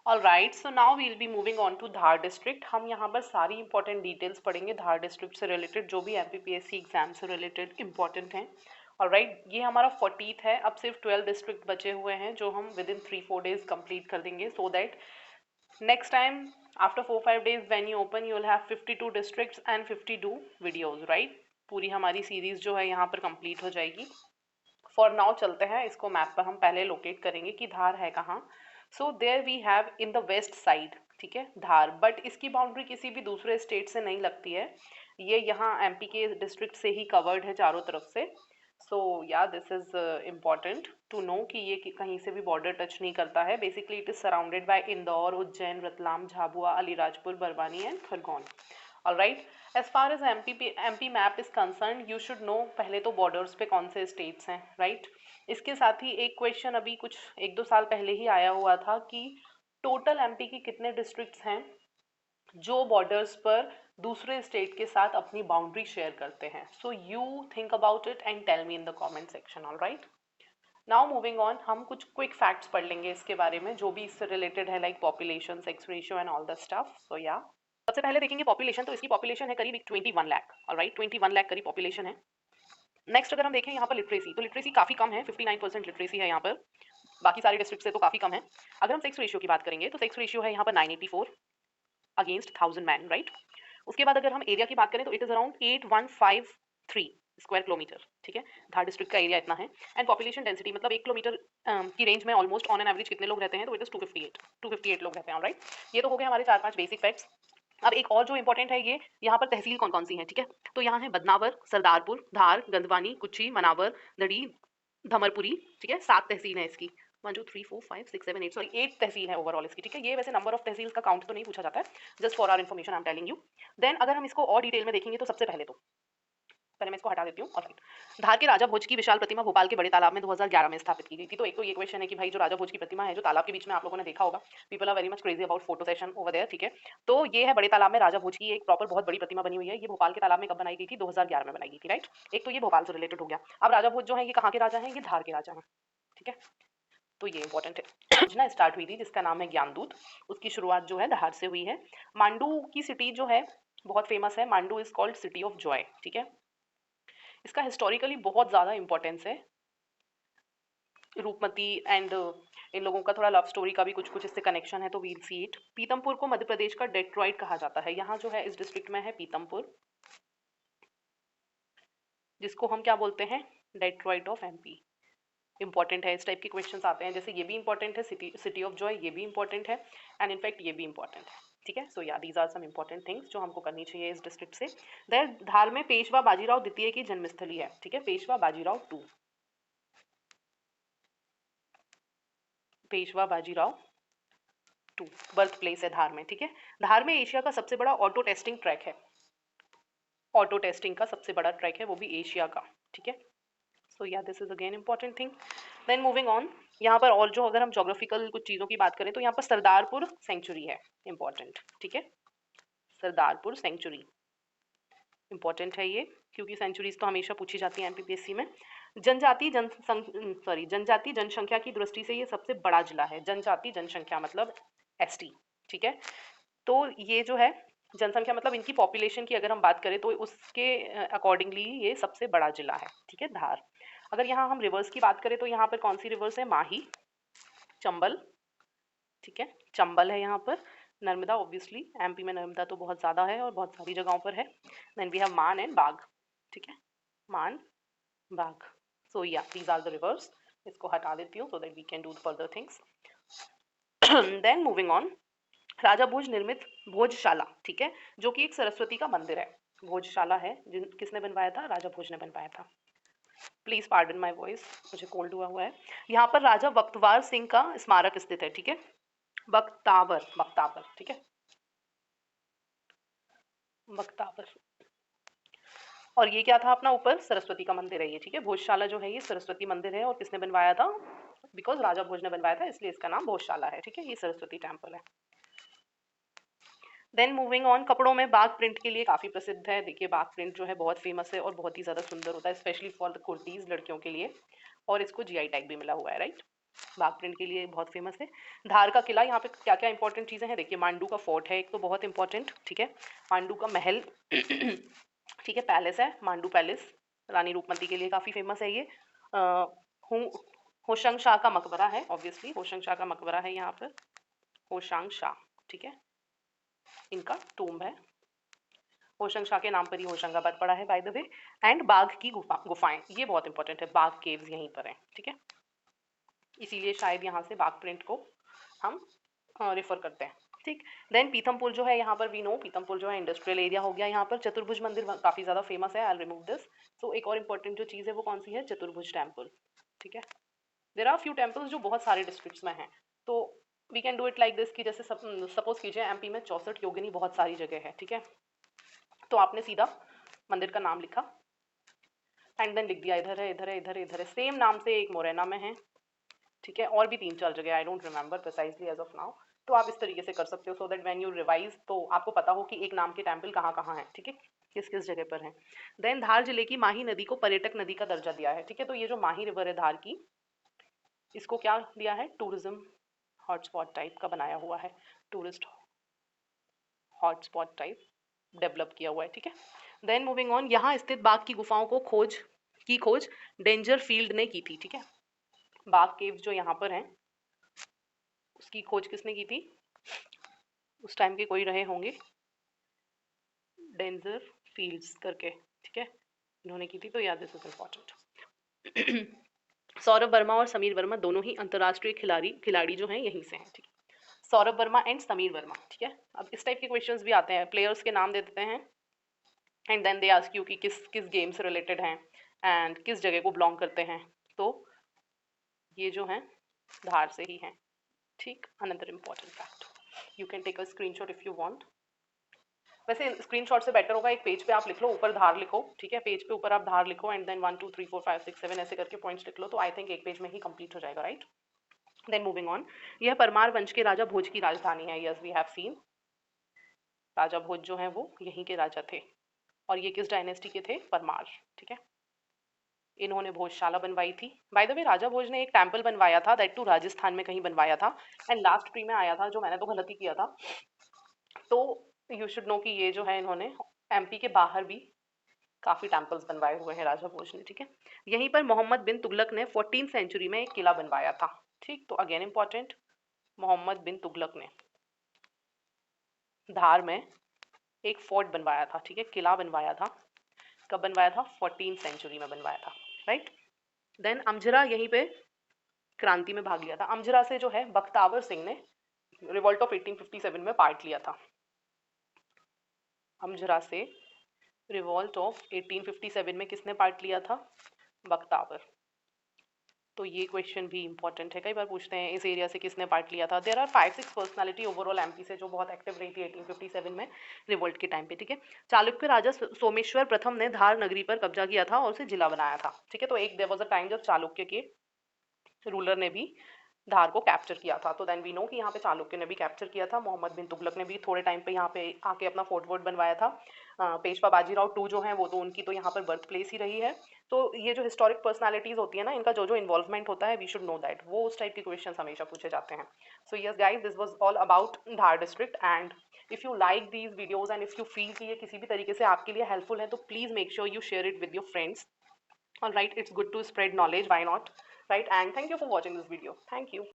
All right, so now we'll be moving on to Dhar district. हम यहाँ पर सारी इंपॉर्टेंट डिटेल्स पढ़ेंगे धार डिस्ट्रिक्ट से रिलेटेड, जो भी एमपीपीएससी एग्जाम से रिलेटेड इंपॉर्टेंट हैं। ऑल राइट, ये हमारा 40th है। अब सिर्फ 12 डिस्ट्रिक्ट बचे हुए हैं जो हम विद इन 3-4 डेज कंप्लीट कर देंगे, so that next time after 4-5 days when you open you will have 52 districts and 52 videos, right? पूरी हमारी सीरीज जो है यहाँ पर कंप्लीट हो जाएगी। फॉर नाउ चलते हैं, इसको मैप पर हम पहले लोकेट करेंगे कि धार है कहाँ। So there we have in the west side, ठीक है, धार, बट इसकी बाउंड्री किसी भी दूसरे स्टेट से नहीं लगती है। ये यहाँ एमपी के डिस्ट्रिक्ट से ही कवर्ड है चारों तरफ से। So yeah this is important to know कि ये कहीं से भी बॉर्डर टच नहीं करता है। Basically it is surrounded by Indore, Ujjain, Ratlam, Jhabua, Alirajpur, Barwani and Khargone. All right, as far as MP map is concern you should know पहले तो बॉर्डर्स पे कौन से स्टेट्स हैं, राइट? इसके साथ ही एक क्वेश्चन अभी कुछ 1-2 साल पहले ही आया हुआ था कि टोटल एमपी के कितने डिस्ट्रिक्ट्स हैं जो बॉर्डर्स पर दूसरे स्टेट के साथ अपनी बाउंड्री शेयर करते हैं। So you think about it and tell me in the comment section. All right, now moving on, हम कुछ क्विक फैक्ट्स पढ़ लेंगे इसके बारे में जो भी इससे रिलेटेड है, like population, sex ratio and all the stuff. So या सबसे पहले देखेंगे पॉपुलेशन, तो इसकी पॉपुलेशन है करीब 21 लाख। ऑलराइट, 21 लाख करीब पॉपुलेशन है। नेक्स्ट अगर हम देखें यहाँ पर लिटरेसी, तो लिटरेसी काफ़ी कम है, 59% लिटरेसी है यहाँ पर, बाकी सारे डिस्ट्रिक्ट से तो काफ़ी कम है। अगर हम सेक्स रेशियो की बात करेंगे तो सेक्स रेशियो है यहाँ पर 984 अगेंस्ट 1000 मैन, राइट? उसके बाद अगर हम एरिया की बात करें तो it is around 8153 square kilometre, ठीक है, धार डिस्ट्रिक्ट का एरिया इतना है। एंड पॉपुलेशन डेंसिटी मतलब 1 किलोमीटर की रेंज में ऑलमोस्ट ऑन एन एवरेज कितने लोग रहते हैं, तो इट इज़ 258 लोग रहते हैं। राइट, ये तो हो गए हमारे 4-5 बेसिक फैक्ट्स। अब एक और जो इंपॉर्टेंट है, ये यहाँ पर तहसील कौन कौन सी हैं, ठीक है, तो यहाँ है बदनावर, सरदारपुर, धार, गंदवानी, कुच्ची, मनावर, दड़ी, धमरपुरी, ठीक है, 7 तहसील है इसकी। 1 2 3 4 5 6 7 8, सॉरी 8 तहसील है ओवरऑल इसकी, ठीक है। ये वैसे नंबर ऑफ तहसील का काउंट तो नहीं पूछा जाता है, just for our information I am telling you. Then अगर हम इसको और डिटेल में देखेंगे तो सबसे पहले मैं इसको हटा देती हूँ। ऑलराइट, धार के राजा भोज की विशाल प्रतिमा भोपाल के बड़े तालाब में 2011 में स्थापित की गई थी। तो एक तो ये क्वेश्चन है कि भाई जो राजा भोज की प्रतिमा है जो तालाब के बीच में आप लोगों ने देखा होगा, people are very much crazy about photo session over there, ठीक है। तो ये है बड़े तालाब में राजा भोज की एक प्रॉपर बहुत बड़ी प्रतिमा बनी हुई है। ये भोपाल के तालाब में कब बनाई गई थी? 2011 में बनाई गई थी, राइट। एक तो ये भोपाल से रिलेटेड हो गया। अब राजा भोज जो है ये कहाँ के राजा हैं? ये धार के राजा हैं, ठीक है। तो ये इंपॉर्टेंट है। योजना स्टार्ट हुई थी जिसका नाम है ज्ञानदूत, उसकी शुरुआत जो है धार से हुई है। मांडू की सिटी जो है बहुत फेमस है, Mandu is called city of Joy, ठीक है। इसका हिस्टोरिकली बहुत ज़्यादा इंपॉर्टेंस है। रूपमती एंड इन लोगों का थोड़ा लव स्टोरी का भी कुछ कुछ इससे कनेक्शन है, तो वील सी इट। पीतमपुर को मध्य प्रदेश का डेट्रॉइट कहा जाता है। यहाँ जो है इस डिस्ट्रिक्ट में है पीतमपुर, जिसको हम क्या बोलते हैं? Detroit of MP. इंपॉर्टेंट है, इस टाइप के क्वेश्चंस आते हैं, जैसे ये भी इंपॉर्टेंट है, सिटी ऑफ जॉय ये भी इंपॉर्टेंट है, एंड इनफैक्ट ये भी इंपॉर्टेंट है, ठीक है। So yeah these are some important things जो हमको करनी चाहिए इस डिस्ट्रिक्ट से। देन धार में पेशवा बाजीराव द्वितीय की जन्मस्थली है, ठीक है, पेशवा बाजीराव 2, पेशवा बाजीराव 2 बर्थ प्लेस है धार में, ठीक है। धार में एशिया का सबसे बड़ा ऑटो टेस्टिंग ट्रैक है, ऑटो टेस्टिंग का सबसे बड़ा ट्रैक है, वो भी एशिया का, ठीक है। So yeah this is again important thing. Then moving on, यहाँ पर और जो अगर हम जोग्राफिकल कुछ चीज़ों की बात करें तो यहाँ पर सरदारपुर सेंचुरी है, इंपॉर्टेंट, ठीक है। सरदारपुर सेंचुरी इंपॉर्टेंट है ये, क्योंकि सेंचुरीज तो हमेशा पूछी जाती है एमपीपीएससी में। जनजाति जनसंख्या की दृष्टि से ये सबसे बड़ा जिला है। जनजाति जनसंख्या मतलब एसटी, ठीक है। तो ये जो है जनसंख्या मतलब इनकी पॉपुलेशन की अगर हम बात करें तो उसके अकॉर्डिंगली ये सबसे बड़ा जिला है, ठीक है, धार। अगर यहाँ हम रिवर्स की बात करें तो यहाँ पर कौन सी रिवर्स है? माही, चंबल, ठीक है, चंबल है यहाँ पर। नर्मदा, ऑब्वियसली एमपी में नर्मदा तो बहुत ज़्यादा है और बहुत सारी जगहों पर है। देन वी हैव मान एंड बाघ, ठीक है, मान, बाघ। सो yeah these are the reverse. इसको हटा देती हूँ so that we can do further things. Then moving on, Raja Bhoj निर्मित भोजशाला, ठीक है, जो कि एक सरस्वती का मंदिर है। भोजशाला है, किसने बनवाया था? राजा भोज ने बनवाया था। प्लीज पार्डन माय वॉइस, मुझे कोल्ड हुआ है। यहाँ पर राजा बख्तवार सिंह का स्मारक स्थित है, ठीक है, बख्तावर, बख्तावर, ठीक है, बख्तावर। और ये क्या था अपना? ऊपर सरस्वती का मंदिर है ये, ठीक है। भोजशाला जो है ये सरस्वती मंदिर है, और किसने बनवाया था? बिकॉज राजा भोज ने बनवाया था, इसलिए इसका नाम भोजशाला है, ठीक है। ये सरस्वती टेम्पल है। देन मूविंग ऑन, कपड़ों में बाग प्रिंट के लिए काफ़ी प्रसिद्ध है। देखिए बाग प्रिंट जो है बहुत फेमस है और बहुत ही ज़्यादा सुंदर होता है, स्पेशली फॉर द कुर्तीज़, लड़कियों के लिए, और इसको जीआई टैग भी मिला हुआ है, राइट। बाघ प्रिंट के लिए बहुत फेमस है। धार का किला, यहाँ पे क्या क्या इंपॉर्टेंट चीज़ें हैं देखिए, मांडू का फोर्ट है एक तो बहुत इंपॉर्टेंट, ठीक है, मांडू का महल ठीक है, पैलेस है मांडू पैलेस, रानी रूपमती के लिए काफ़ी फेमस है ये। हु- होशंग शाह का मकबरा है, ऑब्वियसली होशंग शाह का मकबरा है यहाँ पर, होशांग शाह, ठीक है, इनका टूम्ब है, होशंग शाह के नाम पर ही होशंगाबाद पड़ा है बाय द वे। एंड बाघ की गुफाएं, ये बहुत इंपॉर्टेंट है, बाघ केव्स यहीं पर हैं, ठीक है, इसीलिए शायद यहाँ से बाघ प्रिंट को हम रेफर करते हैं, ठीक। देन पीथमपुर जो है यहाँ पर, वी नो पीथमपुर जो है इंडस्ट्रियल एरिया हो गया, यहाँ पर चतुर्भुज मंदिर काफ़ी ज़्यादा फेमस है, आई रिमूव दिस। सो एक और इंपॉर्टेंट जो चीज़ है वो कौन सी है, चतुर्भुज टेम्पल, ठीक है। देर आर फ्यू टेम्पल्स जो बहुत सारे डिस्ट्रिक्ट्स में हैं, तो we can do it like this कि जैसे सपोज कीजिए एमपी में 64 योगिनी बहुत सारी जगह है, ठीक है, तो आपने सीधा मंदिर का नाम लिखा एंड देन लिख दिया इधर है इधर है इधर है इधर है, सेम नाम से एक मोरैना में है, ठीक है, और भी 3-4 जगह, I don't remember precisely as of now. तो आप इस तरीके से कर सकते हो so that when you revise तो आपको पता हो कि एक नाम के टेम्पल कहाँ कहाँ है, ठीक है, किस किस जगह पर है। देन धार जिले की माही नदी को पर्यटक नदी का दर्जा दिया है, ठीक है, तो ये जो माही रिवर है धार की, इसको क्या दिया है, टूरिज्म हॉटस्पॉट टाइप का बनाया हुआ है, टूरिस्ट हॉटस्पॉट टाइप डेवलप किया हुआ है, ठीक है। देन मूविंग ऑन, यहाँ स्थित बाघ की गुफाओं को खोज डेंजर फील्ड ने की थी, ठीक है, बाघ केव जो यहाँ पर हैं उसकी खोज किसने की थी, उस टाइम के कोई रहे होंगे, डेंजर फील्ड्स करके, ठीक है, इन्होंने की थी, तो याद, this is important. Saurabh Verma और समीर वर्मा दोनों ही अंतर्राष्ट्रीय खिलाड़ी जो हैं यहीं से हैं, ठीक है, सौरभ वर्मा एंड समीर वर्मा, ठीक है। अब इस टाइप के क्वेश्चंस भी आते हैं, प्लेयर्स के नाम दे देते हैं and then they ask you कि किस किस गेम से रिलेटेड हैं एंड किस जगह को बिलोंग करते हैं, तो ये जो हैं धार से ही हैं, ठीक। Another important fact, you can take a screenshot if you want, वैसे स्क्रीनशॉट से बेटर होगा एक पेज पे आप लिख लो, ऊपर धार लिखो, ठीक है, पेज पे ऊपर आप धार लिखो एंड देन 1 2 3 4 5 6 7 ऐसे करके पॉइंट्स लिख लो, तो आई थिंक एक पेज में ही कंप्लीट हो जाएगा, राइट। देन मूविंग ऑन, यह परमार वंश के राजा भोज की राजधानी है, यस वी हैव सीन, राजा भोज जो हैं वो यहीं के राजा थे, और ये किस डायनेस्टी के थे, परमार, ठीक है, इन्होंने भोजशाला बनवाई थी। बाय द वे राजा भोज ने एक टेम्पल बनवाया था, दैट टू राजस्थान में कहीं बनवाया था, एंड लास्ट प्री में आया था जो मैंने तो गलती किया था, तो यू शुड नो कि ये जो है इन्होंने एमपी के बाहर भी काफ़ी टेम्पल्स बनवाए हुए हैं राजा भोज ने, ठीक है। यहीं पर मोहम्मद बिन तुगलक ने 14th सेंचुरी में एक किला बनवाया था, ठीक, तो अगेन इंपॉर्टेंट, मोहम्मद बिन तुगलक ने धार में एक फोर्ट बनवाया था, ठीक है, किला बनवाया था, कब बनवाया था, 14th सेंचुरी में बनवाया था, राइट। देन अमझरा यहीं पे क्रांति में भाग लिया था, अमझरा से जो है बख्तावर सिंह ने रिवॉल्ट ऑफ 1857 में पार्ट लिया था, अमझरा से रिवॉल्ट ऑफ 1857 में किसने पार्ट लिया था, बख्तावर, तो ये क्वेश्चन भी इंपॉर्टेंट है, कई बार पूछते हैं इस एरिया से किसने पार्ट लिया था। There are 5-6 personality overall MP से जो बहुत एक्टिव रही थी 1857 में रिवोल्ट के टाइम पे, ठीक है। चालुक्य राजा सोमेश्वर प्रथम ने धार नगरी पर कब्जा किया था और उसे जिला बनाया था, ठीक है, तो एक देयर वाज अ टाइम जब चालुक्य के रूलर ने भी धार को कैप्चर किया था, तो देन वी नो कि यहाँ पे चालुक्य ने भी कैप्चर किया था, मोहम्मद बिन तुगलक ने भी थोड़े टाइम पे यहाँ पे आके अपना फोर्ट वोर्ट बनवाया था, पेशवा बाजीराव टू जो है वो तो उनकी तो यहाँ पर बर्थ प्लेस ही रही है। तो ये जो हिस्टोरिक पर्सनालिटीज होती है ना, इनका जो जो इन्वॉल्वमेंट होता है, वी शुड नो दैट, वो उस टाइप के क्वेश्चन हमेशा पूछे जाते हैं। So yes guys, this was all about Dhar district, and if you like these videos and if you feel कि ये किसी भी तरीके से आपके लिए हेल्पफुल है, तो please make sure you share it with your friends, all right, it's good to spread knowledge, why not, right, and thank you for watching this video, thank you।